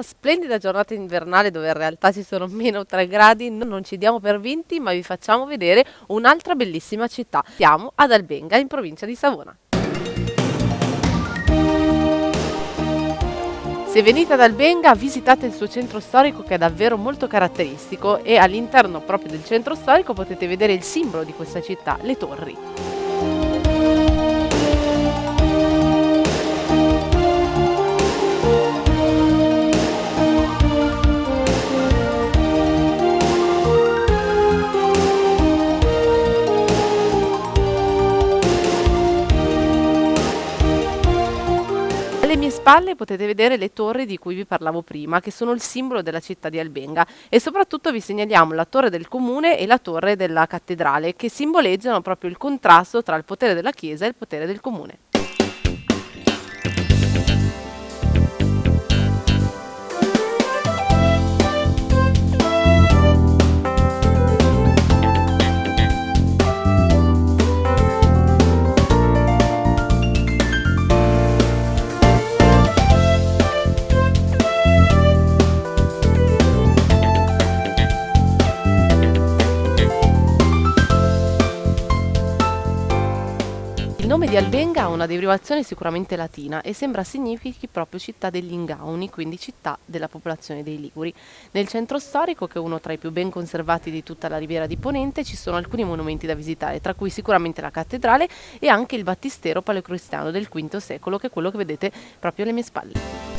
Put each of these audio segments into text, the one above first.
splendida giornata invernale dove in realtà ci sono meno 3 gradi, non ci diamo per vinti, ma vi facciamo vedere un'altra bellissima città. Siamo ad Albenga, in provincia di Savona. Se venite ad Albenga, visitate il suo centro storico che è davvero molto caratteristico e all'interno proprio del centro storico potete vedere il simbolo di questa città, le torri. Alle mie spalle potete vedere le torri di cui vi parlavo prima, che sono il simbolo della città di Albenga, e soprattutto vi segnaliamo la torre del comune e la torre della cattedrale, che simboleggiano proprio il contrasto tra il potere della Chiesa e il potere del comune. Il nome di Albenga ha una derivazione sicuramente latina e sembra significhi proprio città degli Ingauni, quindi città della popolazione dei Liguri. Nel centro storico, che è uno tra i più ben conservati di tutta la Riviera di Ponente, ci sono alcuni monumenti da visitare, tra cui sicuramente la cattedrale e anche il battistero paleocristiano del V secolo, che è quello che vedete proprio alle mie spalle.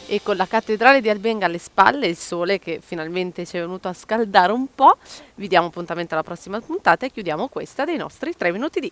E con la cattedrale di Albenga alle spalle e il sole che finalmente ci è venuto a scaldare un po', vi diamo appuntamento alla prossima puntata e chiudiamo questa dei nostri 3 minuti di...